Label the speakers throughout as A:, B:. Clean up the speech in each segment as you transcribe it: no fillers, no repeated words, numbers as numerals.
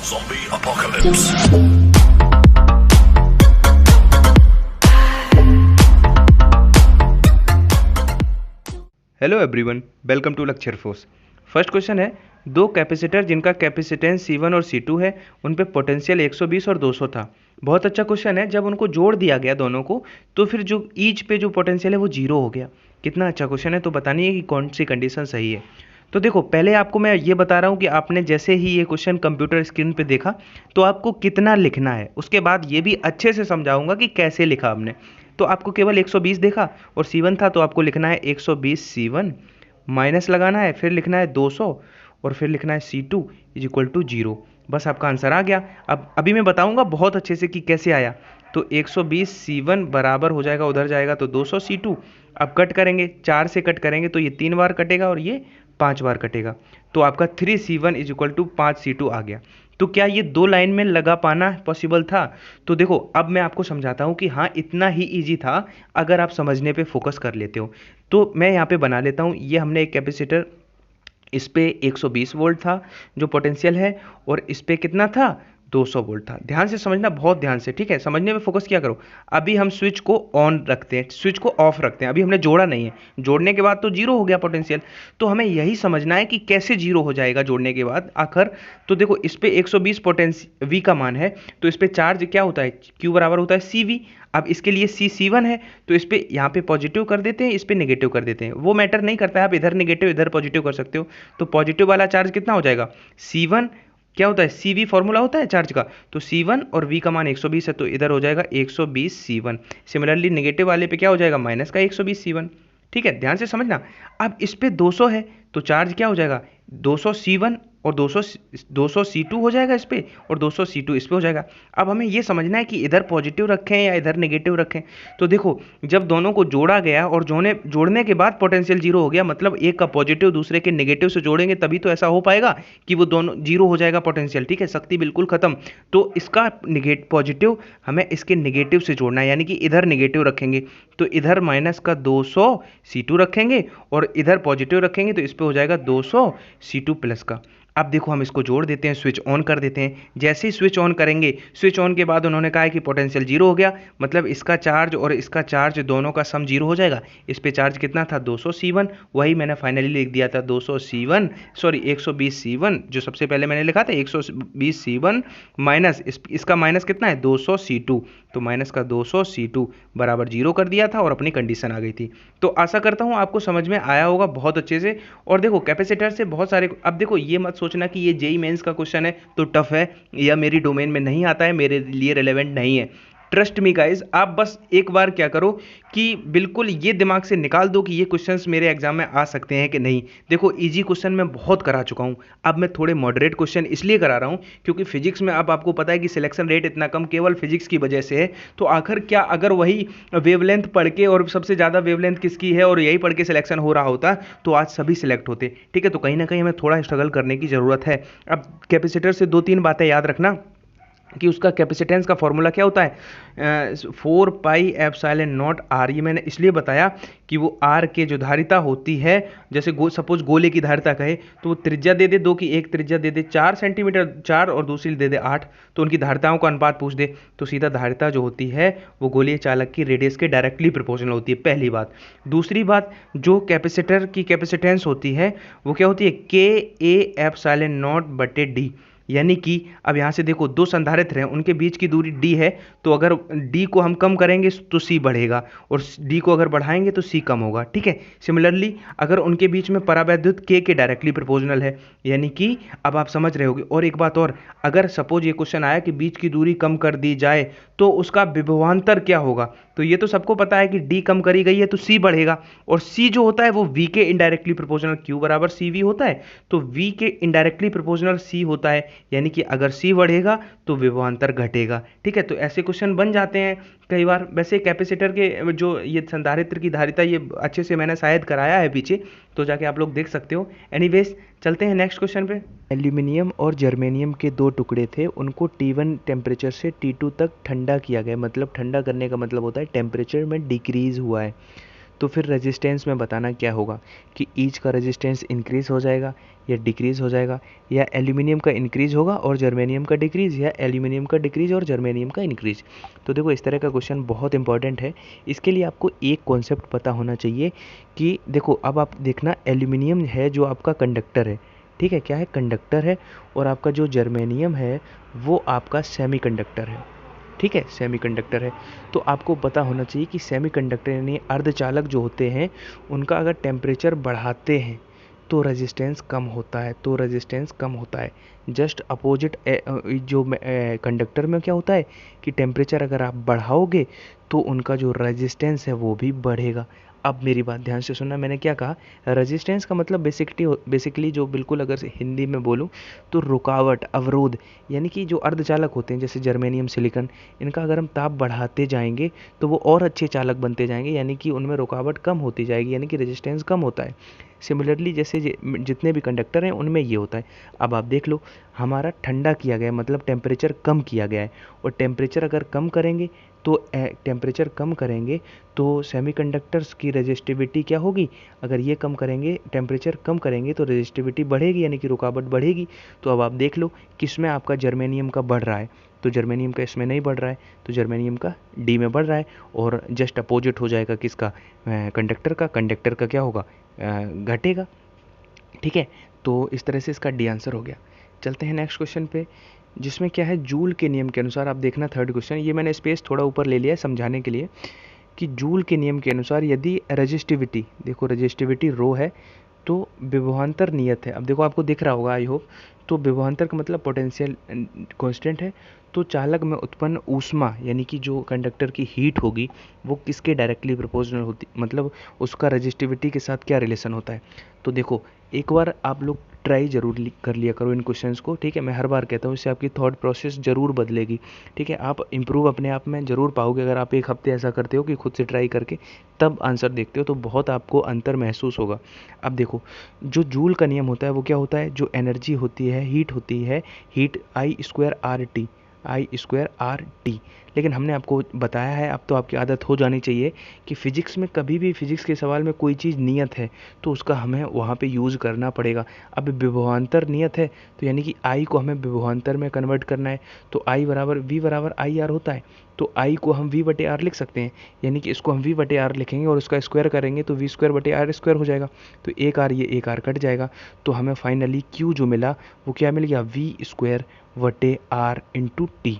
A: Zombie apocalypse.
B: Hello everyone, welcome to lecture fours. First question है, दो capacitor जिनका capacitance C1 और C2 है, उन पे पोटेंशियल 120 और 200 था। बहुत अच्छा क्वेश्चन है। जब उनको जोड़ दिया गया दोनों को, तो फिर जो ईच पे जो पोटेंशियल है वो जीरो हो गया। कितना अच्छा क्वेश्चन है। तो बतानी है कि कौन सी कंडीशन सही है। तो देखो, पहले आपको मैं ये बता रहा हूँ कि आपने जैसे ही ये क्वेश्चन कंप्यूटर स्क्रीन पे देखा तो आपको कितना लिखना है। उसके बाद ये भी अच्छे से समझाऊंगा कि कैसे लिखा हमने। तो आपको केवल 120 देखा और C1 था, तो आपको लिखना है 120 C1, माइनस लगाना है, फिर लिखना है 200 और फिर लिखना है C2 इज इक्वल टू 0। बस आपका आंसर आ गया। अब अभी मैं बताऊंगा बहुत अच्छे से कि कैसे आया। तो 120 C1 बराबर हो जाएगा, उधर जाएगा तो 200 C2। अब कट करेंगे, 4 से कट करेंगे तो ये 3 बार कटेगा और ये 5 बार कटेगा। तो आपका 3C1 is equal to 5C2 आ गया। तो क्या ये दो लाइन में लगा पाना पॉसिबल था? तो देखो, अब मैं आपको समझाता हूँ कि हाँ, इतना ही इजी था अगर आप समझने पे फोकस कर लेते हो। तो मैं यहाँ पे बना लेता हूँ। ये हमने एक कैपेसिटर, इस पे 120 वोल्ट था जो पोटेंशियल है, और इस पे कितना था, 200 वोल्ट था। ध्यान से समझना, बहुत ध्यान से, ठीक है। समझने में फोकस किया करो। अभी हम स्विच को ऑन रखते हैं, स्विच को ऑफ रखते हैं। अभी हमने जोड़ा नहीं है। जोड़ने के बाद तो जीरो हो गया पोटेंशियल। तो हमें यही समझना है कि कैसे जीरो हो जाएगा जोड़ने के बाद आखिर। तो देखो, इस पे 120 पोटेंशियल V का मान है, तो इस पे चार्ज क्या होता है, Q बराबर होता है CV। अब इसके लिए C1 है, तो इस पे यहाँ पे पॉजिटिव कर देते हैं, इस पे नेगेटिव कर देते हैं। वो मैटर नहीं करता है, आप इधर नेगेटिव इधर पॉजिटिव कर सकते हो। तो पॉजिटिव वाला चार्ज कितना हो जाएगा, C1 क्या होता है, CV फॉर्मूला होता है चार्ज का। तो C1 और V का मान 120 है, तो इधर हो जाएगा 120 C1। सिमिलरली नेगेटिव वाले पे क्या हो जाएगा, माइनस का 120 C1। ठीक है, ध्यान से समझना। अब इस पे 200 है, तो चार्ज क्या हो जाएगा, 200 C1 और 200 C2 हो जाएगा इस पे, और 200 C2 इस पे हो जाएगा। अब हमें ये समझना है कि इधर पॉजिटिव रखें या इधर नेगेटिव रखें। तो देखो, जब दोनों को जोड़ा गया और जोड़ने के बाद पोटेंशियल जीरो हो गया, मतलब एक का पॉजिटिव दूसरे के नेगेटिव से जोड़ेंगे तभी तो ऐसा हो पाएगा कि वो दोनों जीरो हो जाएगा पोटेंशियल। ठीक है, शक्ति बिल्कुल खत्म। तो इसका पॉजिटिव हमें इसके नेगेटिव से जोड़ना है, यानी कि इधर नेगेटिव रखेंगे तो इधर माइनस का 200 C2 रखेंगे, और इधर पॉजिटिव रखेंगे तो इस पे हो जाएगा 200 C2 प्लस का। अब देखो, हम इसको जोड़ देते हैं, स्विच ऑन कर देते हैं। जैसे ही स्विच ऑन करेंगे, स्विच ऑन के बाद उन्होंने कहा है कि पोटेंशियल जीरो हो गया, मतलब इसका चार्ज और इसका चार्ज दोनों का सम जीरो हो जाएगा। इस पे चार्ज कितना था, 200 C1, वही मैंने फाइनली लिख दिया था 200 C1, सॉरी 120 C1, जो सबसे पहले मैंने लिखा था 120 C1 माइनस इसका माइनस कितना है, 200 C2। तो माइनस का 200 C2 बराबर जीरो कर दिया था और अपनी कंडीशन आ गई थी। तो आशा करता हूँ आपको समझ में आया होगा बहुत अच्छे से। और देखो, कैपेसिटर से बहुत सारे, अब देखो ये मत सोचना कि ये जेई मेंस का क्वेश्चन है तो टफ है या मेरी डोमेन में नहीं आता है, मेरे लिए रिलेवेंट नहीं है। ट्रस्ट मी गाइज, आप बस एक बार क्या करो कि बिल्कुल ये दिमाग से निकाल दो कि ये क्वेश्चंस मेरे एग्जाम में आ सकते हैं कि नहीं। देखो, इजी क्वेश्चन मैं बहुत करा चुका हूँ। अब मैं थोड़े मॉडरेट क्वेश्चन इसलिए करा रहा हूँ क्योंकि फिजिक्स में अब आपको पता है कि सिलेक्शन रेट इतना कम केवल फिजिक्स की वजह से है। तो आखिर क्या अगर वही वेवलेंथ पढ़ के, और सबसे ज़्यादा वेवलेंथ किसकी है और यही पढ़ के सिलेक्शन हो रहा होता तो आज सभी सिलेक्ट होते। ठीक है, तो कहीं ना कहीं हमें थोड़ा स्ट्रगल करने की ज़रूरत है। अब कैपेसिटर से 2-3 बातें याद रखना कि उसका कैपेसिटेंस का फॉर्मूला क्या होता है, 4πε0r। ये मैंने इसलिए बताया कि वो r के जो धारिता होती है, जैसे सपोज गोले की धारिता कहे तो वो त्रिज्या दे दे 2 की, एक त्रिज्या दे दे 4 सेंटीमीटर 4 और दूसरी दे दे 8, तो उनकी धारिताओं का अनुपात पूछ दे तो सीधा धारिता जो होती है वो गोलीय चालक की रेडियस के डायरेक्टली प्रोपोर्शनल होती है, पहली बात। दूसरी बात, जो कैपेसिटर की कैपेसिटेंस होती है वो क्या होती है, KA/0/D। यानी कि अब यहाँ से देखो, दो संधारित्र हैं, उनके बीच की दूरी d है, तो अगर d को हम कम करेंगे तो c बढ़ेगा, और d को अगर बढ़ाएंगे तो c कम होगा। ठीक है, सिमिलरली अगर उनके बीच में परावैद्युत k के डायरेक्टली प्रोपोर्शनल है, यानी कि अब आप समझ रहे होगे। और एक बात और, अगर सपोज ये क्वेश्चन आया कि बीच की दूरी कम कर दी जाए तो उसका विभवांतर क्या होगा, तो ये तो सबको पता है कि d कम करी गई है तो c बढ़ेगा, और c जो होता है वो v के इनडायरेक्टली प्रोपोर्शनल, q बराबर cv होता है, तो v के इनडायरेक्टली प्रोपोर्शनल c होता है, यानी कि अगर c बढ़ेगा तो विभवांतर घटेगा। ठीक है, तो ऐसे क्वेश्चन बन जाते हैं कई बार। वैसे कैपेसिटर के जो ये संधारित्र की धारिता, ये अच्छे से मैंने शायद कराया है पीछे, तो जाके आप लोग देख सकते हो। एनीवेज, चलते हैं नेक्स्ट क्वेश्चन पे। एल्यूमिनियम और जर्मेनियम के दो टुकड़े थे, उनको T1 टेम्परेचर से T2 तक ठंडा किया गया। मतलब ठंडा करने का मतलब होता है टेम्परेचर में डिक्रीज हुआ है। तो फिर रेजिस्टेंस में बताना क्या होगा कि ईच का रेजिस्टेंस इंक्रीज़ हो जाएगा या डिक्रीज़ हो जाएगा, या एल्यूमिनियम का इंक्रीज़ होगा और जर्मेनियम का डिक्रीज़, या एल्यूमिनियम का डिक्रीज़ और जर्मेनियम का इंक्रीज़। तो देखो इस तरह का क्वेश्चन बहुत इंपॉर्टेंट है। इसके लिए आपको एक कॉन्सेप्ट पता होना चाहिए कि देखो अब आप देखना, एल्यूमिनियम है जो आपका कंडक्टर है, ठीक है, क्या है, कंडक्टर है, और आपका जो जर्मेनियम है वो आपका सेमीकंडक्टर है, ठीक है, सेमीकंडक्टर है। तो आपको पता होना चाहिए कि सेमीकंडक्टर यानी अर्धचालक जो होते हैं उनका अगर टेम्परेचर बढ़ाते हैं तो रेजिस्टेंस कम होता है, तो रेजिस्टेंस कम होता है। जस्ट अपोजिट जो कंडक्टर में क्या होता है कि टेम्परेचर अगर आप बढ़ाओगे तो उनका जो रेजिस्टेंस है वो भी बढ़ेगा। अब मेरी बात ध्यान से सुनना, मैंने क्या कहा, रेजिस्टेंस का मतलब बेसिकली जो बिल्कुल अगर से हिंदी में बोलूँ तो रुकावट, अवरोध, यानी कि जो अर्धचालक होते हैं जैसे जर्मेनियम, सिलिकॉन, इनका अगर हम ताप बढ़ाते जाएंगे तो वो और अच्छे चालक बनते जाएंगे, यानी कि उनमें रुकावट कम होती जाएगी, यानी कि रेजिस्टेंस कम होता है। सिमिलरली जैसे जितने भी कंडक्टर हैं उनमें ये होता है। अब आप देख लो, हमारा ठंडा किया गया है मतलब टेम्परेचर कम किया गया है, और टेम्परेचर अगर कम करेंगे तो टेम्परेचर कम करेंगे तो सेमीकंडक्टर्स की रेजिस्टिविटी क्या होगी, अगर ये कम करेंगे, टेम्परेचर कम करेंगे तो रेजिस्टिविटी बढ़ेगी, यानी कि रुकावट बढ़ेगी। तो अब आप देख लो किस में आपका जर्मेनियम का बढ़ रहा है, तो जर्मेनियम का इसमें नहीं बढ़ रहा है, तो जर्मेनियम का डी में बढ़ रहा है, और जस्ट अपोजिट हो जाएगा किसका, कंडक्टर का क्या होगा, घटेगा, ठीक है। तो इस तरह से इसका डी आंसर हो गया। चलते हैं नेक्स्ट क्वेश्चन पे, जिसमें क्या है, जूल के नियम के अनुसार, आप देखना थर्ड क्वेश्चन, ये मैंने स्पेस थोड़ा ऊपर ले लिया है समझाने के लिए, कि जूल के नियम के अनुसार यदि रेजिस्टिविटी, देखो रेजिस्टिविटी रो है तो विभवांतर नियत है। अब देखो आपको दिख रहा होगा आई होप, तो विभवांतर का मतलब पोटेंशियल कांस्टेंट है, तो चालक में उत्पन्न ऊष्मा यानी कि जो कंडक्टर की हीट होगी वो किसके डायरेक्टली प्रोपोर्शनल होती, मतलब उसका रेजिस्टिविटी के साथ क्या रिलेशन होता है। तो देखो एक बार आप लोग ट्राई जरूर कर लिया करो इन क्वेश्चंस को, ठीक है, मैं हर बार कहता हूँ, इससे आपकी थॉट प्रोसेस जरूर बदलेगी, ठीक है, आप इंप्रूव अपने आप में जरूर पाओगे अगर आप एक हफ्ते ऐसा करते हो कि खुद से ट्राई करके तब आंसर देखते हो, तो बहुत आपको अंतर महसूस होगा। अब देखो जो जूल का नियम होता है वो क्या होता है, जो एनर्जी होती है, हीट होती है, हीट I²RT, लेकिन हमने आपको बताया है, अब तो आपकी आदत हो जानी चाहिए कि फिजिक्स में कभी भी फिजिक्स के सवाल में कोई चीज़ नियत है तो उसका हमें वहाँ पे यूज़ करना पड़ेगा। अब विभवांतर नियत है तो यानी कि I को हमें विभवांतर में कन्वर्ट करना है, तो I बराबर V बराबर IR होता है, तो I को हम V/R लिख सकते हैं, यानी कि इसको हम V/R लिखेंगे और उसका स्क्वायर करेंगे तो V²/R² हो जाएगा, तो एक R ये एक R कट जाएगा, तो हमें फाइनली Q जो मिला वो क्या मिल गया, V²/R × T,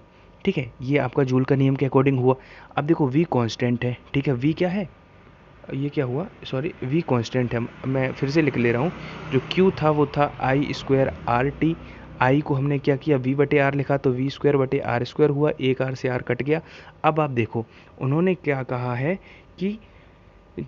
B: ठीक है, ये आपका जूल का नियम के अकॉर्डिंग हुआ। अब देखो V कांस्टेंट है, ठीक है, V क्या है, ये क्या हुआ, सॉरी V कांस्टेंट है, मैं फिर से लिख ले रहा हूँ, जो Q था वो था I²RT, I को हमने क्या किया V/R लिखा तो V²/R² हुआ, एक R से R कट गया। अब आप देखो उन्होंने क्या कहा है कि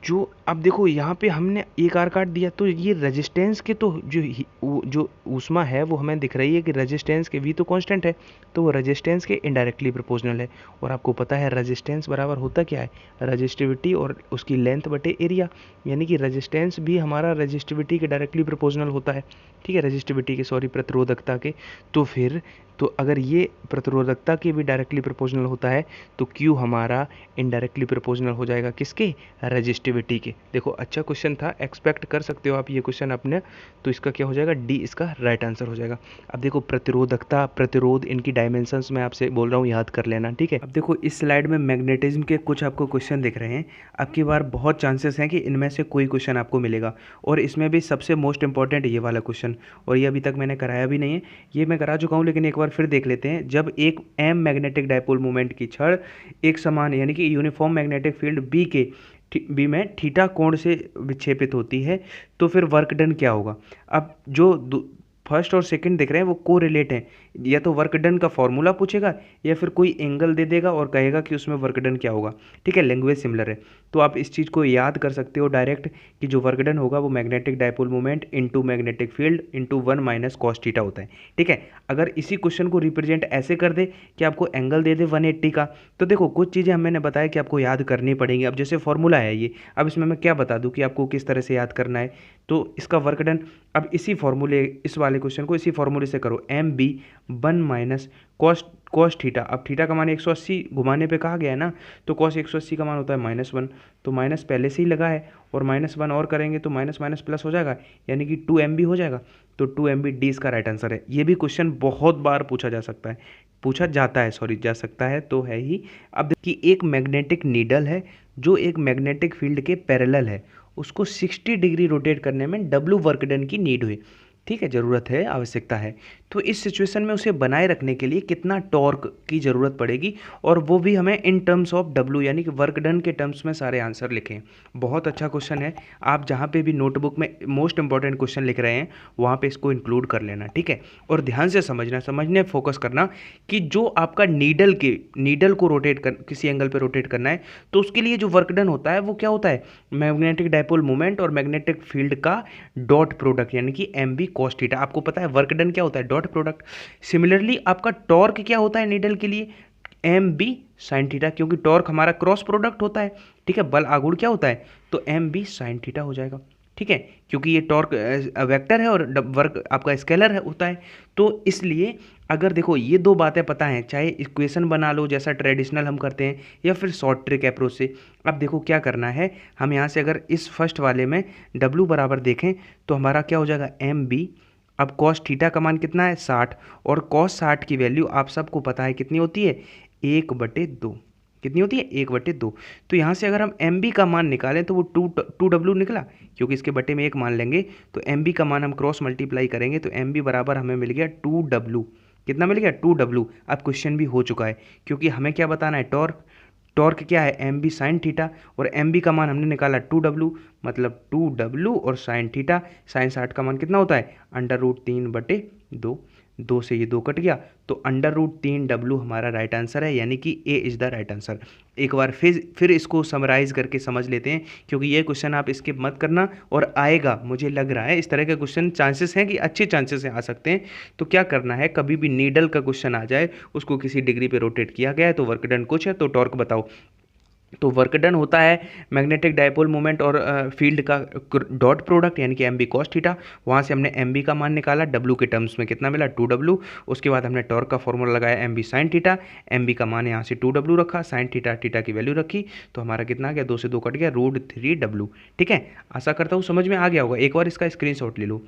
B: जो, अब देखो यहाँ पे हमने एक आर काट दिया तो ये रेजिस्टेंस के तो जो ऊष्मा है वो हमें दिख रही है कि रेजिस्टेंस के V तो कांस्टेंट है, तो वो रेजिस्टेंस के इनडायरेक्टली प्रोपोर्शनल है, और आपको पता है रेजिस्टेंस बराबर होता क्या है, रजिस्टिविटी और उसकी लेंथ बटे एरिया, यानी कि रेजिस्टेंस भी हमारा रजिस्टिविटी के डायरेक्टली प्रोपोर्शनल होता है, ठीक है, रजिस्टिविटी के, सॉरी, प्रतिरोधकता के। तो फिर तो अगर ये प्रतिरोधकता के भी डायरेक्टली प्रोपोर्शनल होता है तो Q हमारा इनडायरेक्टली प्रोपोर्शनल हो जाएगा किसके, रेजिस्टिविटी के। देखो अच्छा क्वेश्चन था, एक्सपेक्ट कर सकते हो आप ये क्वेश्चन अपने, तो इसका क्या हो जाएगा, डी इसका राइट आंसर हो जाएगा। अब देखो प्रतिरोधकता, प्रतिरोध, इनकी डायमेंशंस मैं आपसे बोल रहा हूँ, याद कर लेना, ठीक है। अब देखो इस स्लाइड में मैग्नेटिज्म के कुछ आपको क्वेश्चन दिख रहे हैं, अब की बार बहुत चांसेस हैं कि इनमें से कोई क्वेश्चन आपको मिलेगा, और इसमें भी सबसे मोस्ट इंपॉर्टेंट ये वाला क्वेश्चन, और ये अभी तक मैंने कराया भी नहीं है, ये मैं करा चुका हूँ लेकिन एक बार फिर देख लेते हैं। जब एक m मैग्नेटिक डायपोल मोमेंट की छड़ एक समान यानी कि यूनिफॉर्म मैग्नेटिक फील्ड बी में थीटा कोण से विक्षेपित होती है तो फिर वर्क डन क्या होगा। अब जो फर्स्ट और सेकंड दिख रहे हैं वो कोरिलेट हैं, या तो वर्क डन का फॉर्मूला पूछेगा या फिर कोई एंगल दे देगा और कहेगा कि उसमें वर्क डन क्या होगा, ठीक है, लैंग्वेज सिमिलर है, तो आप इस चीज़ को याद कर सकते हो डायरेक्ट कि जो वर्क डन होगा वो magnetic dipole moment into magnetic field into 1 - cos theta होता है, ठीक है। अगर इसी क्वेश्चन को रिप्रेजेंट ऐसे कर दे कि आपको एंगल दे दे 180 का, तो देखो कुछ चीज़ें मैंने बताया कि आपको याद करनी पड़ेंगी। अब जैसे फॉर्मूला है ये, अब इसमें मैं क्या बता दूं कि आपको किस तरह से याद करना है, तो इसका वर्क डन, अब इसी फॉर्मूले, इस वाले क्वेश्चन को इसी फॉर्मूले से करो, MB 1 - cos कॉस थीटा, अब थीटा का मान 180 घुमाने पे कहा गया है ना, तो कॉस 180 का मान होता है -1, तो माइनस पहले से ही लगा है और -1 और करेंगे तो माइनस माइनस प्लस हो जाएगा, यानी कि 2 MB हो जाएगा। तो 2 MB डी इसका राइट आंसर है। ये भी क्वेश्चन बहुत बार पूछा जा सकता है, पूछा जाता है, सॉरी, जा सकता है तो है ही। अब देखिए एक मैग्नेटिक नीडल है जो एक मैग्नेटिक फील्ड के पैरेलल है, उसको 60 डिग्री रोटेट करने में W वर्क डन की नीड हुई, ठीक है, ज़रूरत है, आवश्यकता है। तो इस सिचुएशन में उसे बनाए रखने के लिए कितना टॉर्क की ज़रूरत पड़ेगी, और वो भी हमें इन टर्म्स ऑफ W यानी कि वर्क डन के टर्म्स में सारे आंसर लिखें। बहुत अच्छा क्वेश्चन है, आप जहाँ पे भी नोटबुक में मोस्ट इंपॉर्टेंट क्वेश्चन लिख रहे हैं वहाँ पे इसको इंक्लूड कर लेना, ठीक है। और ध्यान से समझने फोकस करना कि जो आपका नीडल को रोटेट कर किसी एंगल पे रोटेट करना है, तो उसके लिए जो वर्क डन होता है वो क्या होता है, मैग्नेटिक डायपोल मोमेंट और मैग्नेटिक फील्ड का डॉट प्रोडक्ट यानी कि MB cos थीटा। आपको पता है वर्क डन क्या होता है, डॉट प्रोडक्ट। सिमिलरली आपका टॉर्क क्या होता है नीडल के लिए, MB sin थीटा, क्योंकि टॉर्क हमारा क्रॉस प्रोडक्ट होता है, ठीक है। बल आघूर्ण क्या होता है, तो MB sin थीटा हो जाएगा, ठीक है, क्योंकि ये टॉर्क वेक्टर है और वर्क आपका स्केलर है होता है। तो इसलिए अगर देखो ये दो बातें पता हैं, चाहे इक्वेशन बना लो जैसा ट्रेडिशनल हम करते हैं या फिर शॉर्ट ट्रिक अप्रोच से। अब देखो क्या करना है, हम यहाँ से अगर इस फर्स्ट वाले में W बराबर देखें तो हमारा क्या हो जाएगा MB। अब cos थीटा का मान कितना है 60, और cos 60 की वैल्यू आप सबको पता है कितनी होती है, 1/2। कितनी होती है, 1/2। तो यहाँ से अगर हम MB का मान निकालें तो वो 2W निकला, क्योंकि इसके बटे में 1 मान लेंगे तो MB का मान हम क्रॉस मल्टीप्लाई करेंगे तो MB बराबर हमें मिल गया 2W। कितना मिल गया, 2W। अब क्वेश्चन भी हो चुका है, क्योंकि हमें क्या बताना है, टॉर्क। टॉर्क क्या है, MB sin थीटा, और MB का मान हमने निकाला 2W, मतलब 2W और sin थीटा। sin 60 का मान कितना होता है, √3/2। 2 से ये 2 कट गया, तो √3W हमारा राइट आंसर है, यानी कि A is the right answer. एक बार फिर इसको समराइज करके समझ लेते हैं, क्योंकि ये क्वेश्चन आप स्किप मत करना, और आएगा, मुझे लग रहा है इस तरह के क्वेश्चन चांसेस हैं कि अच्छे चांसेस हैं, आ सकते हैं। तो क्या करना है, कभी भी नीडल का क्वेश्चन आ जाए, उसको किसी डिग्री पे रोटेट किया गया है तो वर्क डन कुछ है, तो टॉर्क बताओ। तो वर्क डन होता है मैग्नेटिक डायपोल मोमेंट और फील्ड का डॉट प्रोडक्ट यानी कि MB cos थीटा। वहाँ से हमने MB का मान निकाला, W के टर्म्स में कितना मिला, 2W। उसके बाद हमने टॉर्क का फॉर्मूला लगाया MB sin थीटा, MB का मान यहाँ से 2W रखा, sin थीटा थीटा की वैल्यू रखी, तो हमारा कितना आ गया, 2 से 2 कट गया, √3W। ठीक है, आशा करता हूँ समझ में आ गया होगा। एक बार इसका स्क्रीनशॉट ले लो।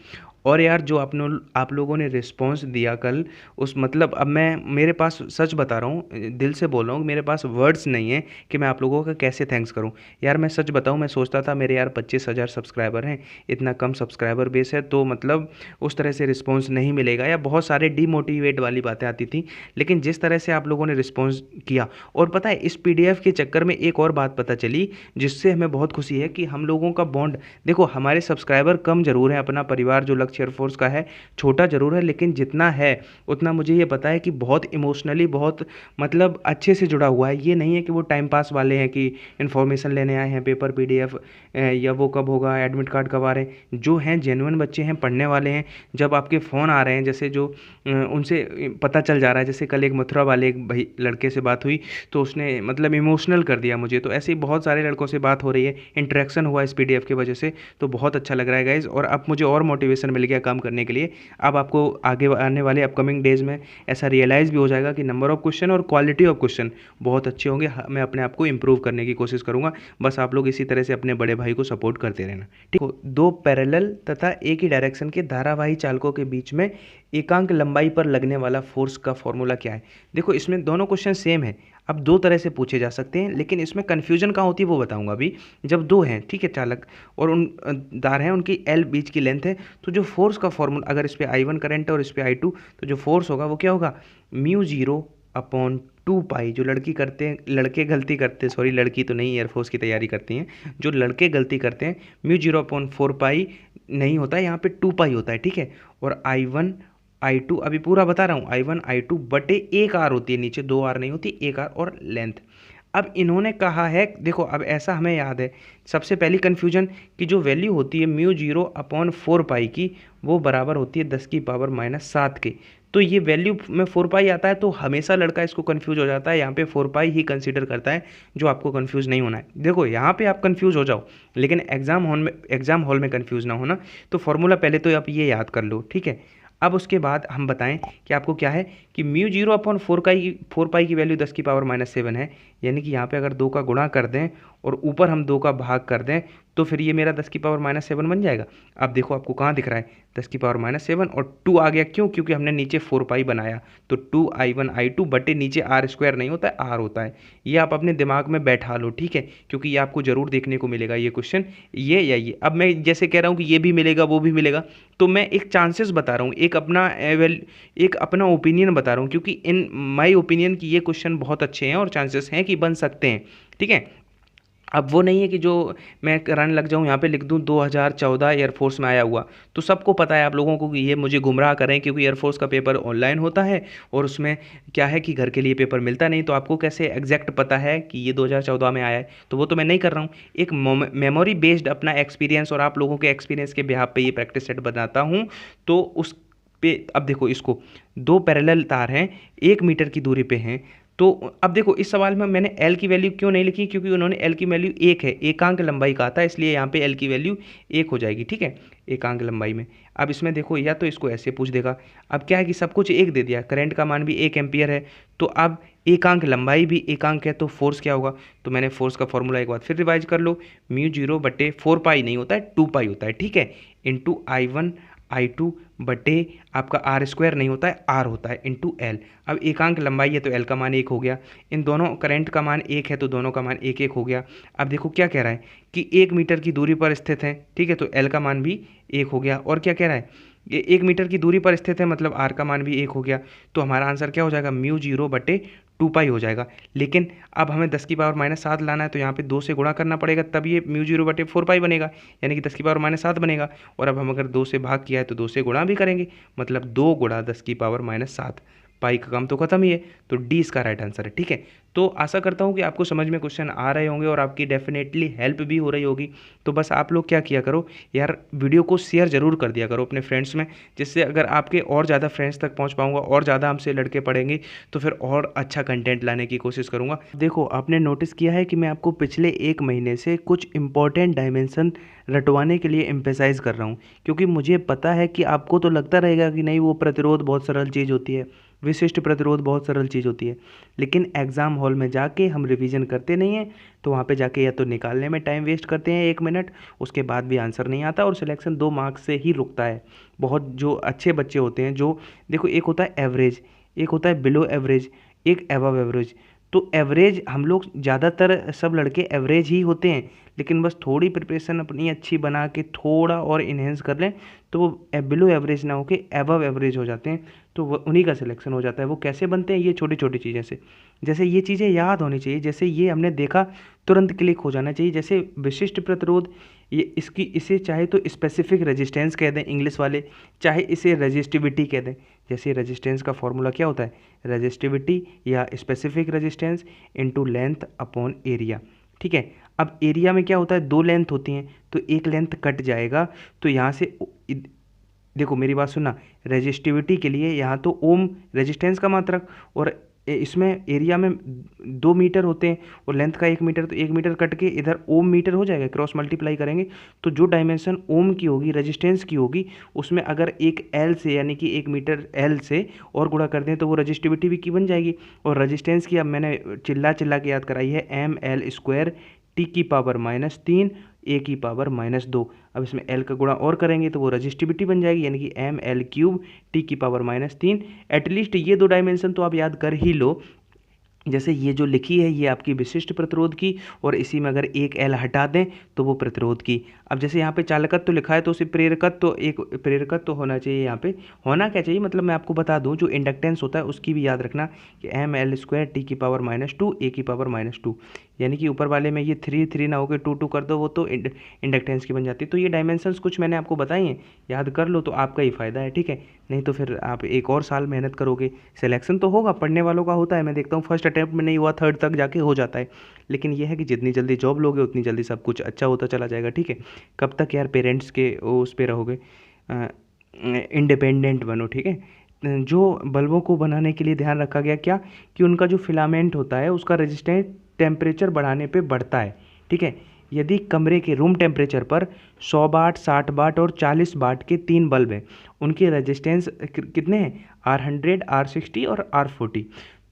B: और यार जो आप लोगों ने रिस्पॉन्स दिया कल, उस मतलब अब मैं मेरे पास सच बता रहा हूँ, दिल से बोल रहा हूँ, मेरे पास वर्ड्स नहीं है कि मैं आप लोगों का कैसे थैंक्स करूँ। यार मैं सच बताऊँ, मैं सोचता था मेरे यार 25,000 सब्सक्राइबर हैं, इतना कम सब्सक्राइबर बेस है, तो मतलब उस तरह से रिस्पॉन्स नहीं मिलेगा, या बहुत सारे डीमोटिवेट वाली बातें आती थी। लेकिन जिस तरह से आप लोगों ने रिस्पॉन्स किया, और पता है इस PDF के चक्कर में एक और बात पता चली जिससे हमें बहुत खुशी है कि हम लोगों का बॉन्ड, देखो हमारे सब्सक्राइबर कम जरूर है, अपना परिवार जो लक्ष्य एयरफोर्स का है छोटा जरूर है, लेकिन जितना है उतना मुझे ये पता है कि बहुत इमोशनली, बहुत मतलब अच्छे से जुड़ा हुआ है। ये नहीं है कि वो टाइम पास वाले हैं कि इन्फॉर्मेशन लेने आए हैं, पेपर PDF या वो कब होगा, एडमिट कार्ड कब आ रहे हैं। जो हैं जेन्युइन बच्चे हैं, पढ़ने वाले हैं। जब आपके फ़ोन आ रहे हैं, जैसे जो उनसे पता चल जा रहा है, जैसे कल एक मथुरा वाले एक भाई लड़के से बात हुई तो उसने मतलब इमोशनल कर दिया मुझे। तो ऐसे ही बहुत सारे लड़कों से बात हो रही है, इंटरेक्शन हुआ इस PDF की वजह से, तो बहुत अच्छा लग रहा है गाइज। और अब मुझे और मोटिवेशन मिल गया काम करने के लिए। अब आपको आगे आने वाले अपकमिंग डेज में ऐसा रियलाइज़ भी हो जाएगा कि नंबर ऑफ क्वेश्चन और क्वालिटी ऑफ क्वेश्चन बहुत अच्छे होंगे। मैं अपने आप को इम्प्रूव करने की कोशिश करूँगा। बस आप लोग इसी तरह से अपने बड़े भाई को सपोर्ट करते रहना, ठीक हो। दो पैरेलल तथा एक ही डायरेक्शन के धारावाही चालकों के बीच में एकांक लंबाई पर लगने वाला फोर्स का फॉर्मूला क्या है। देखो इसमें दोनों क्वेश्चन सेम है, अब दो तरह से पूछे जा सकते हैं, लेकिन इसमें कन्फ्यूजन कहाँ होती है वो बताऊंगा अभी। जब दो हैं, ठीक है, चालक और उन दार हैं, उनकी L बीच की लेंथ है, तो जो फोर्स का फॉर्मूला, अगर इस पर I1 करंट है और इस पर I2, तो जो फोर्स होगा वो क्या होगा, μ0/2π। जो लड़के गलती करते हैं, सॉरी लड़की तो नहीं, एयरफोर्स की तैयारी करती हैं, जो लड़के गलती करते हैं, μ0/4π नहीं होता है, यहाँ पे 2π होता है, ठीक है। और I1 I2 अभी पूरा बता रहा हूँ, I1 I2 बटे एक R होती है, नीचे 2 R नहीं होती, 1 R और लेंथ। अब इन्होंने कहा है, देखो अब ऐसा हमें याद है, सबसे पहली कन्फ्यूजन कि जो वैल्यू होती है μ0/4π की, वो बराबर होती है 10⁻⁷ के। तो ये वैल्यू में 4π आता है, तो हमेशा लड़का इसको कंफ्यूज हो जाता है, यहाँ पे 4π ही कंसीडर करता है, जो आपको कंफ्यूज नहीं होना है। देखो यहाँ पे आप कंफ्यूज हो जाओ, लेकिन एग्जाम हॉल में कंफ्यूज ना होना। तो फॉर्मूला पहले तो आप ये याद कर लो, ठीक है। अब उसके बाद हम बताएं कि आपको क्या है कि म्यू जीरो अपॉन 4 पाई की वैल्यू 10⁻⁷ है, यानी कि यहाँ पे अगर 2 का गुणा कर दें और ऊपर हम 2 का भाग कर दें तो फिर ये मेरा 10⁻⁷ बन जाएगा। अब देखो आपको कहाँ दिख रहा है 10⁻⁷ और 2 आ गया, क्यों? क्योंकि हमने नीचे 4 पाई बनाया, तो 2I1I2 बटे नीचे आर स्क्वायर नहीं होता है, आर होता है। ये आप अपने दिमाग में बैठा लो, ठीक है, क्योंकि ये आपको जरूर देखने को मिलेगा ये क्वेश्चन, ये या ये। अब मैं जैसे कह रहा हूँ कि ये भी मिलेगा वो भी मिलेगा, तो मैं एक चांसेस बता रहा हूँ, एक अपना ओपिनियन बता रहा हूँ, क्योंकि इन माय ओपिनियन की ये क्वेश्चन बहुत अच्छे हैं और चांसेस हैं कि बन सकते हैं, ठीक है। अब वो नहीं है कि जो मैं कराने लग जाऊँ यहाँ पे लिख दूँ 2014 एयरफोर्स में आया हुआ, तो सबको पता है आप लोगों को कि ये मुझे गुमराह करें, क्योंकि एयरफोर्स का पेपर ऑनलाइन होता है और उसमें क्या है कि घर के लिए पेपर मिलता नहीं, तो आपको कैसे एग्जैक्ट पता है कि ये 2014 में आया है, तो वो तो मैं नहीं कर रहा हूँ। एक मेमोरी बेस्ड अपना एक्सपीरियंस और आप लोगों के एक्सपीरियंस के बिहाफ पे ये प्रैक्टिस सेट बनाता हूँ, तो उस पे अब देखो इसको 2 पैरेलल तार हैं 1 मीटर की दूरी पे हैं, तो अब देखो इस सवाल में मैंने L की वैल्यू क्यों नहीं लिखी, क्योंकि उन्होंने L की वैल्यू 1 है, एकांक लंबाई का आता है, इसलिए यहाँ पे L की वैल्यू 1 हो जाएगी, ठीक है, एकांक लंबाई में। अब इसमें देखो या तो इसको ऐसे पूछ देगा, अब क्या है कि सब कुछ 1 दे दिया, करंट का मान भी 1 एम्पियर है, तो अब एकांक लंबाई भी एकांक है, तो फोर्स क्या होगा, तो मैंने फोर्स का फॉर्मूला एक बार फिर रिवाइज कर लो, म्यू जीरो बटे 4 पाई नहीं होता है 2 पाई होता है, ठीक है, इंटू I1I2 बटे आपका आर स्क्वायर नहीं होता है आर होता है इंटू एल। अब एकांक लंबाई है तो एल का मान 1 हो गया, इन दोनों करंट का मान 1 है तो दोनों का मान 1 हो गया। अब देखो क्या कह रहा है कि 1 मीटर की दूरी पर स्थित है, ठीक है, तो एल का मान भी 1 हो गया, और क्या कह रहा है ये 1 मीटर की दूरी पर स्थित है मतलब आर का मान भी 1 हो गया, तो हमारा आंसर क्या हो जाएगा म्यू जीरो बटे 2 पाई हो जाएगा। लेकिन अब हमें 10⁻⁷ लाना है, तो यहाँ पे 2 से गुणा करना पड़ेगा, तब ये म्यू जीरो बटे 4 पाई बनेगा, यानी कि 10⁻⁷ बनेगा। और अब हम अगर 2 से भाग किया है तो 2 से गुणा भी करेंगे, मतलब 2 गुणा 10⁻⁷, पाई का काम तो खत्म ही है, तो डी इसका राइट आंसर है, ठीक है। तो आशा करता हूँ कि आपको समझ में क्वेश्चन आ रहे होंगे और आपकी डेफिनेटली हेल्प भी हो रही होगी। तो बस आप लोग क्या किया करो यार, वीडियो को शेयर जरूर कर दिया करो अपने फ्रेंड्स में, जिससे अगर आपके और ज़्यादा फ्रेंड्स तक पहुँच पाऊँगा और ज़्यादा हमसे लड़के पढ़ेंगे तो फिर और अच्छा कंटेंट लाने की कोशिश करूँगा। देखो आपने नोटिस किया है कि मैं आपको पिछले 1 महीने से कुछ इंपॉर्टेंट डायमेंशन रटवाने के लिए एम्फेसाइज कर रहा हूँ, क्योंकि मुझे पता है कि आपको तो लगता रहेगा कि नहीं वो प्रतिरोध बहुत सरल चीज़ होती है, विशिष्ट प्रतिरोध बहुत सरल चीज़ होती है, लेकिन एग्ज़ाम हॉल में जाके हम रिवीजन करते नहीं हैं, तो वहाँ पे जाके या तो निकालने में टाइम वेस्ट करते हैं 1 मिनट, उसके बाद भी आंसर नहीं आता और सिलेक्शन 2 मार्क्स से ही रुकता है। बहुत जो अच्छे बच्चे होते हैं, जो देखो एक होता है एवरेज, एक होता है बिलो एवरेज, एक एबव एवरेज, तो एवरेज हम लोग ज़्यादातर सब लड़के एवरेज ही होते हैं, लेकिन बस थोड़ी प्रिपरेशन अपनी अच्छी बना के थोड़ा और इन्हेंस कर लें तो वो बिलो एवरेज ना होके एबव एवरेज हो जाते हैं, तो वो उन्हीं का सिलेक्शन हो जाता है। वो कैसे बनते हैं, ये छोटी छोटी चीज़ें से, जैसे ये चीज़ें याद होनी चाहिए, जैसे ये हमने देखा तुरंत क्लिक हो जाना चाहिए, जैसे विशिष्ट प्रतिरोध, ये इसे चाहे तो स्पेसिफिक रेजिस्टेंस कह दें इंग्लिश वाले, चाहे इसे रेजिस्टिविटी कह दें। जैसे रेजिस्टेंस का फॉर्मूला क्या होता है, रेजिस्टिविटी या specific resistance into length upon area, ठीक है। अब एरिया में क्या होता है, 2 लेंथ होती हैं, तो एक लेंथ कट जाएगा, तो यहाँ से देखो मेरी बात सुनना, रेजिस्टिविटी के लिए यहाँ तो ओम रेजिस्टेंस का मात्रक, और इसमें एरिया में 2 मीटर होते हैं और लेंथ का 1 मीटर, तो 1 मीटर कट के इधर ओम मीटर हो जाएगा, क्रॉस मल्टीप्लाई करेंगे तो जो डायमेंशन ओम की होगी, रेजिस्टेंस की होगी, उसमें अगर एक एल से यानी कि 1 मीटर एल से और गुणा कर दें तो वो रेजिस्टिविटी भी की बन जाएगी। और रेजिस्टेंस की अब मैंने चिल्ला के याद कराई है, ml² टी की पावर -3 ए की पावर -2। अब इसमें एल का गुणा और करेंगे तो वो रजिस्टिविटी बन जाएगी, यानी कि ml³ टी की पावर -3। एटलीस्ट ये 2 डायमेंशन तो आप याद कर ही लो। जैसे ये जो लिखी है ये आपकी विशिष्ट प्रतिरोध की, और इसी में अगर एक एल हटा दें तो वो प्रतिरोध की। अब जैसे यहाँ पे चालकत्व तो लिखा है तो उसे प्रेरकत्व तो एक प्रेरकत्व तो होना चाहिए, यहाँ पे होना क्या चाहिए मतलब मैं आपको बता दूं, जो इंडक्टेंस होता है उसकी भी याद रखना कि ml² टी की पावर -2 ए की पावर -2, यानी कि ऊपर वाले में ये 3 ना होकर 2 कर दो, वो तो इंडक्टेंस की बन जाती है। तो ये डायमेंशंस कुछ मैंने आपको बताई हैं, याद कर लो तो आपका ही फ़ायदा है, ठीक है। नहीं तो फिर आप एक और साल मेहनत करोगे, सिलेक्शन तो होगा, पढ़ने वालों का होता है, मैं देखता हूँ फर्स्ट अटैम्प्ट में नहीं हुआ 3rd तक जाके हो जाता है, लेकिन यह है कि जितनी जल्दी जॉब लोगे उतनी जल्दी सब कुछ अच्छा होता चला जाएगा, ठीक है। कब तक यार पेरेंट्स के उस पर रहोगे, इंडिपेंडेंट बनो, ठीक है। जो बल्बों को बनाने के लिए ध्यान रखा गया क्या, कि उनका जो फिलामेंट होता है उसका रेजिस्टेंस टेम्परेचर बढ़ाने पे बढ़ता है, ठीक है। यदि कमरे के रूम टेम्परेचर पर 100 वाट, 60 वाट और 40 वाट के 3 बल्ब हैं, उनके रेजिस्टेंस कितने हैं, R100, R60 और R40,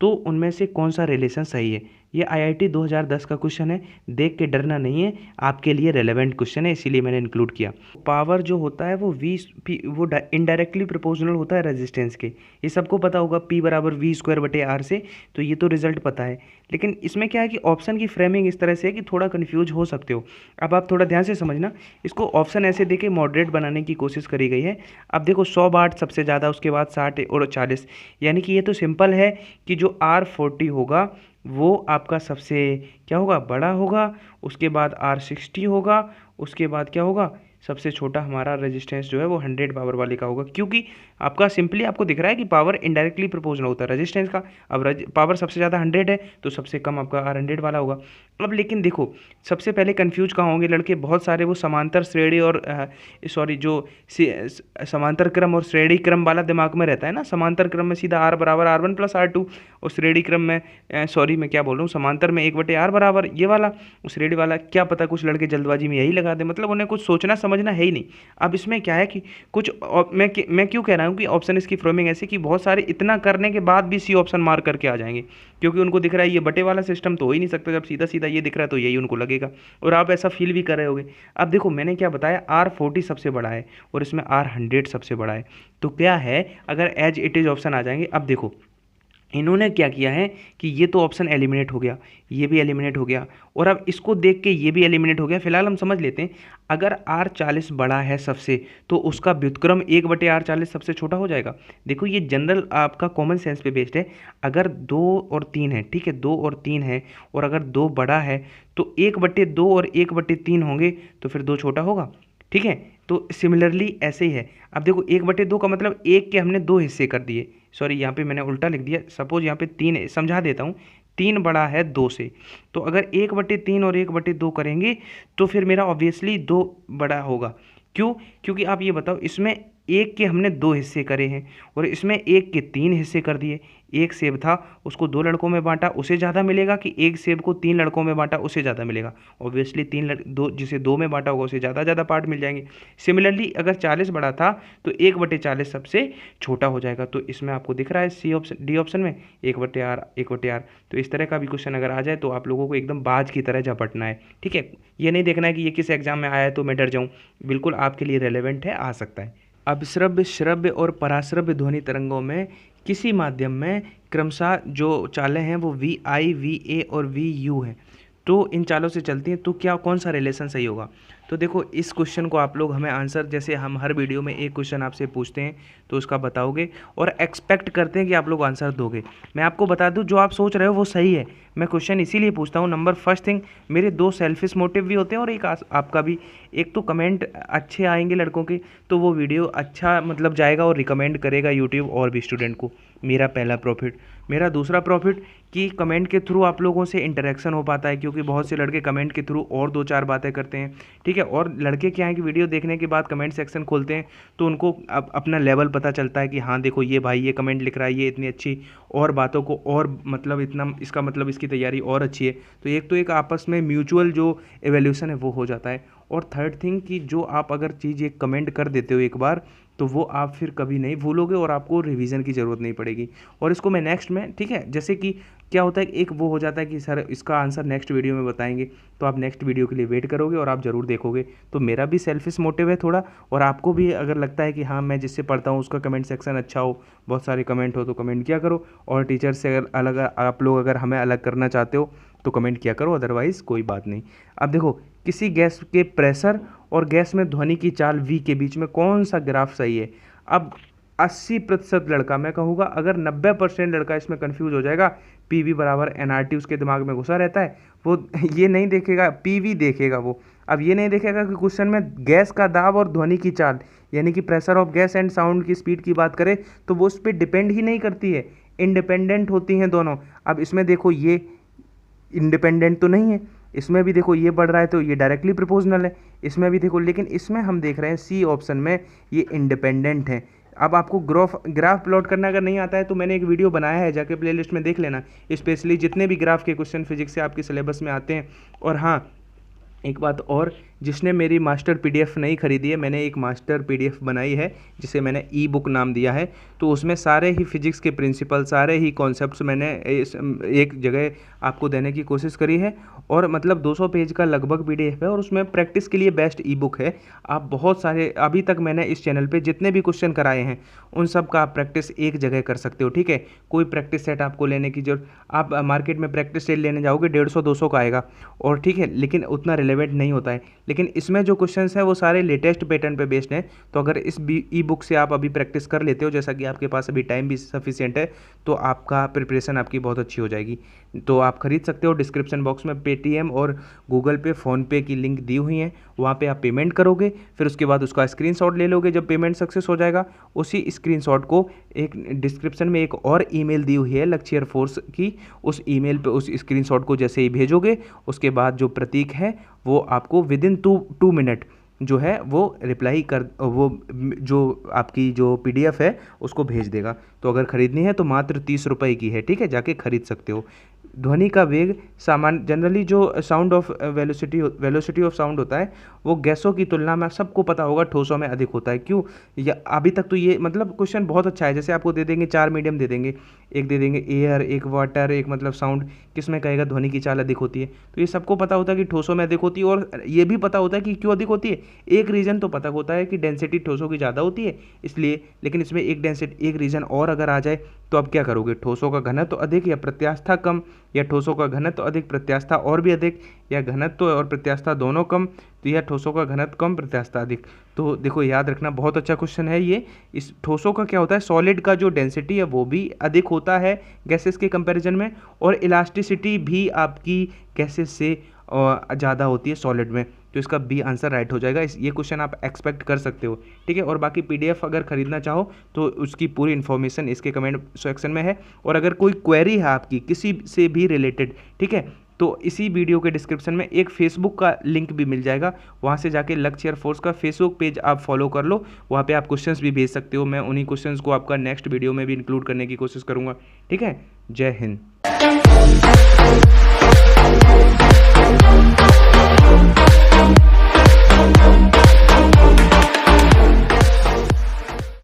B: तो उनमें से कौन सा रिलेशन सही है। ये IIT 2010 का क्वेश्चन है, देख के डरना नहीं है, आपके लिए रेलेवेंट क्वेश्चन है, इसीलिए मैंने इंक्लूड किया। पावर जो होता है वो वो इनडायरेक्टली प्रोपोर्शनल होता है रेजिस्टेंस के, ये सबको पता होगा, P बराबर V²/R से, तो ये तो रिजल्ट पता है। लेकिन इसमें क्या है कि ऑप्शन की फ्रेमिंग इस तरह से है कि थोड़ा कन्फ्यूज हो सकते हो। अब आप थोड़ा ध्यान से समझना, इसको ऑप्शन ऐसे दे के मॉडरेट बनाने की कोशिश करी गई है। अब देखो 100 वाट सबसे ज़्यादा, उसके बाद 60 और 40, यानी कि ये तो सिंपल है कि जो R40 होगा वो आपका सबसे क्या होगा, बड़ा होगा, उसके बाद R60 होगा, उसके बाद क्या होगा, सबसे छोटा हमारा रेजिस्टेंस जो है वो 100 पावर वाले का होगा, क्योंकि आपका सिंपली आपको दिख रहा है कि पावर इनडायरेक्टली प्रोपोर्शनल होता है रेजिस्टेंस का। अब पावर सबसे ज़्यादा 100 है तो सबसे कम आपका R100 वाला होगा। अब लेकिन देखो, सबसे पहले कंफ्यूज कहाँ होंगे लड़के, बहुत सारे वो समांतर श्रेणी और जो समांतर क्रम और श्रेणी क्रम वाला दिमाग में रहता है ना। समांतर क्रम में सीधा R बराबर R1 + R2, और श्रेणी क्रम में मैं क्या बोल रहा हूँ, समांतर में 1/R बराबर ये वाला, श्रेणी वाला क्या पता कुछ लड़के जल्दबाजी में यही लगा दे, मतलब उन्हें कुछ सोचना समझना है ही नहीं। अब इसमें क्या है कि कुछ मैं क्यों कह रहा हूँ कि ऑप्शन इसकी फ्रेमिंग ऐसे कि बहुत सारे इतना करने के बाद भी सी ऑप्शन मार्क करके आ जाएंगे, क्योंकि उनको दिख रहा है ये बटे वाला सिस्टम तो हो ही नहीं सकता, जब सीधा सीधा ये दिख रहा है तो यही उनको लगेगा, और आप ऐसा फील भी कर रहे होगे। अब देखो मैंने क्या बताया, R40 सबसे बड़ा है और इसमें R100 सबसे बड़ा है, तो क्या है, अगर एज इट इज ऑप्शन आ जाएंगे। अब देखो इन्होंने क्या किया है कि ये तो ऑप्शन एलिमिनेट हो गया, ये भी एलिमिनेट हो गया, और अब इसको देख के ये भी एलिमिनेट हो गया। फिलहाल हम समझ लेते हैं, अगर R40 बड़ा है सबसे, तो उसका व्युत्क्रम 1/R40 सबसे छोटा हो जाएगा। देखो ये जनरल आपका कॉमन सेंस पे बेस्ड है। अगर 2 और 3 है, ठीक है, 2 और 3 है, और अगर 2 बड़ा है तो 1/2 और 1/3 होंगे, तो फिर 2 छोटा होगा, ठीक है। तो सिमिलरली ऐसे ही है। अब देखो 1/2 का मतलब 1 के हमने 2 हिस्से कर दिए, सॉरी यहाँ पे मैंने उल्टा लिख दिया, सपोज यहाँ पे 3 है, समझा देता हूँ, 3 बड़ा है 2 से, तो अगर 1/3 और 1/2 करेंगे तो फिर मेरा ऑब्वियसली 2 बड़ा होगा। क्यों, क्योंकि आप ये बताओ, इसमें 1 के हमने 2 हिस्से करे हैं और इसमें 1 के 3 हिस्से कर दिए। एक सेब था, उसको 2 लड़कों में बांटा, उसे ज़्यादा मिलेगा, कि एक सेब को 3 लड़कों में बांटा उसे ज़्यादा मिलेगा। ऑब्वियसली 2 जिसे 2 में बांटा होगा उसे ज़्यादा पार्ट मिल जाएंगे। सिमिलरली अगर 40 बड़ा था तो 1/40 सबसे छोटा हो जाएगा। तो इसमें आपको दिख रहा है डी ऑप्शन में 1/R। तो इस तरह का भी क्वेश्चन अगर आ जाए तो आप लोगों को एकदम बाज की तरह झपटना है, ठीक है। ये नहीं देखना है कि ये किस एग्जाम में आया है तो मैं डर जाऊँ, बिल्कुल आपके लिए रेलेवेंट है, आ सकता है। अब श्रव्य और पराश्रव्य ध्वनि तरंगों में किसी माध्यम में क्रमशः जो चालें हैं वो VI, VA और VU हैं, तो इन चालों से चलती हैं, तो क्या कौन सा रिलेशन सही होगा। तो देखो इस क्वेश्चन को आप लोग हमें आंसर, जैसे हम हर वीडियो में एक क्वेश्चन आपसे पूछते हैं तो उसका बताओगे और एक्सपेक्ट करते हैं कि आप लोग आंसर दोगे। मैं आपको बता दूं, जो आप सोच रहे हो वो सही है, मैं क्वेश्चन इसीलिए पूछता हूँ। नंबर फर्स्ट थिंग, मेरे 2 सेल्फिश मोटिव भी होते हैं और एक आपका भी। एक तो कमेंट अच्छे आएंगे लड़कों के तो वो वीडियो अच्छा मतलब जाएगा और रिकमेंड करेगा यूट्यूब और भी स्टूडेंट को, मेरा पहला प्रॉफिट। मेरा दूसरा प्रॉफिट कि कमेंट के थ्रू आप लोगों से इंटरेक्शन हो पाता है, क्योंकि बहुत से लड़के कमेंट के थ्रू और 2-4 बातें करते हैं, ठीक है। और लड़के क्या है कि वीडियो देखने के बाद कमेंट सेक्शन खोलते हैं तो उनको अपना लेवल पता चलता है कि हाँ देखो ये भाई ये कमेंट लिख रहा है, ये इतनी अच्छी और बातों को और मतलब इतना, इसका मतलब इसकी तैयारी और अच्छी है। तो एक आपस में म्यूचुअल जो एवेल्यूशन है वो हो जाता है। और थर्ड थिंग कि जो आप अगर चीज़ एक कमेंट कर देते हो एक बार, तो वो आप फिर कभी नहीं भूलोगे और आपको रिवीजन की ज़रूरत नहीं पड़ेगी। और इसको मैं नेक्स्ट में, ठीक है, जैसे कि क्या होता है, एक वो हो जाता है कि सर इसका आंसर नेक्स्ट वीडियो में बताएंगे, तो आप नेक्स्ट वीडियो के लिए वेट करोगे और आप ज़रूर देखोगे। तो मेरा भी सेल्फिश मोटिव है थोड़ा, और आपको भी अगर लगता है कि हाँ मैं जिससे पढ़ता हूँ उसका कमेंट सेक्शन अच्छा हो, बहुत सारे कमेंट हो, तो कमेंट किया करो। और टीचर से अगर अलग आप लोग अगर हमें अलग करना चाहते हो तो कमेंट किया करो, अदरवाइज़ कोई बात नहीं। अब देखो किसी गैस के प्रेशर और गैस में ध्वनि की चाल V के बीच में कौन सा ग्राफ सही है। अब 80% लड़का, मैं कहूँगा अगर 90% लड़का इसमें कंफ्यूज हो जाएगा, PV बराबर NRT उसके दिमाग में घुसा रहता है, वो ये नहीं देखेगा, PV देखेगा वो। अब ये नहीं देखेगा कि क्वेश्चन में गैस का दाब और ध्वनि की चाल यानी कि pressure of gas and sound की स्पीड की बात करें तो वो उस पर डिपेंड ही नहीं करती है, इंडिपेंडेंट होती हैं दोनों। अब इसमें देखो ये इंडिपेंडेंट तो नहीं है, इसमें भी देखो ये बढ़ रहा है तो ये डायरेक्टली प्रोपोर्शनल है, इसमें भी देखो, लेकिन इसमें हम देख रहे हैं C ऑप्शन में ये इंडिपेंडेंट है। अब आपको ग्राफ प्लॉट करना अगर नहीं आता है तो मैंने एक वीडियो बनाया है, जाके प्लेलिस्ट में देख लेना, स्पेशली जितने भी ग्राफ के क्वेश्चन फिजिक्स से आपके सिलेबस में आते हैं। और हाँ, एक बात और, जिसने मेरी मास्टर पीडीएफ नहीं खरीदी है, मैंने एक मास्टर पीडीएफ बनाई है जिसे मैंने ई बुक नाम दिया है। तो उसमें सारे ही फिजिक्स के प्रिंसिपल, सारे ही कॉन्सेप्ट्स मैंने एक जगह आपको देने की कोशिश करी है। और मतलब 200 पेज का लगभग पीडीएफ है और उसमें प्रैक्टिस के लिए बेस्ट ई बुक है। आप बहुत सारे, अभी तक मैंने इस चैनल पे जितने भी क्वेश्चन कराए हैं उन सब का आप प्रैक्टिस एक जगह कर सकते हो, ठीक है। कोई प्रैक्टिस सेट आपको लेने की जरूरत, आप मार्केट में प्रैक्टिस सेट लेने जाओगे 150-200 का आएगा और ठीक है, लेकिन उतना रिलेवेंट नहीं होता है। लेकिन इसमें जो क्वेश्चंस हैं वो सारे लेटेस्ट पैटर्न पे बेस्ड हैं। तो अगर इस ई बुक से आप अभी प्रैक्टिस कर लेते हो, जैसा कि आपके पास अभी टाइम भी सफिशिएंट है, तो आपका प्रिपरेशन आपकी बहुत अच्छी हो जाएगी। तो आप खरीद सकते हो। डिस्क्रिप्शन बॉक्स में पेटीएम और गूगल पे, फ़ोनपे की लिंक दी हुई है, वहाँ पे आप पेमेंट करोगे, फिर उसके बाद उसका स्क्रीनशॉट ले लोगे। जब पेमेंट सक्सेस हो जाएगा, उसी स्क्रीनशॉट को एक डिस्क्रिप्शन में एक और ईमेल दी हुई है लक्ष्य एयरफोर्स की, उस ईमेल पे उस स्क्रीनशॉट को जैसे ही भेजोगे, उसके बाद जो प्रतीक है वो आपको विदिन 2 मिनट जो है वो रिप्लाई कर, वो जो आपकी जो पीडीएफ है उसको भेज देगा। तो अगर ख़रीदनी है तो मात्र 30 रुपये की है, ठीक है, जाके खरीद सकते हो। ध्वनि का वेग सामान्य, जनरली जो sound of velocity of sound होता है वो गैसों की तुलना में सबको पता होगा ठोसों में अधिक होता है। क्यों? या अभी तक तो ये मतलब क्वेश्चन बहुत अच्छा है। जैसे आपको दे देंगे 4 मीडियम दे देंगे, एक दे देंगे एयर, एक वाटर, एक मतलब साउंड, किस में कहेगा ध्वनि की चाल अधिक होती है। तो ये सबको पता होता है कि ठोसों में अधिक होती है, और ये भी पता होता है कि क्यों अधिक होती है। एक रीज़न तो पता होता है कि डेंसिटी ठोसों की ज़्यादा होती है इसलिए, लेकिन इसमें एक रीज़न और अगर आ जाए तो अब क्या करोगे? ठोसों का घनत्व अधिक या प्रत्यास्थता कम, या ठोसों का घनत्व अधिक प्रत्यास्थता और भी अधिक, या घनत्व और प्रत्यास्थता दोनों कम, तो यह ठोसों का घनत्व कम प्रत्यास्थता अधिक। तो देखो याद रखना, बहुत अच्छा क्वेश्चन है ये। इस ठोसों का क्या होता है, सॉलिड का जो डेंसिटी है वो भी अधिक होता है गैसेस के कंपैरिजन में, और इलास्टिसिटी भी आपकी गैसेस से ज़्यादा होती है सॉलिड में। तो इसका बी आंसर राइट हो जाएगा। ये क्वेश्चन आप एक्सपेक्ट कर सकते हो, ठीक है। और बाकी पीडीएफ अगर खरीदना चाहो तो उसकी पूरी इन्फॉर्मेशन इसके कमेंट सेक्शन में है। और अगर कोई क्वेरी है आपकी किसी से भी रिलेटेड, ठीक है, तो इसी वीडियो के डिस्क्रिप्शन में एक फेसबुक का लिंक भी मिल जाएगा, वहाँ से जाके लक्ष्य एयरफोर्स का फेसबुक पेज आप फॉलो कर लो, वहाँ पे आप क्वेश्चंस भी भेज सकते हो। मैं उन्हीं क्वेश्चंस को आपका नेक्स्ट वीडियो में भी इंक्लूड करने की कोशिश करूँगा, ठीक है। जय हिंद।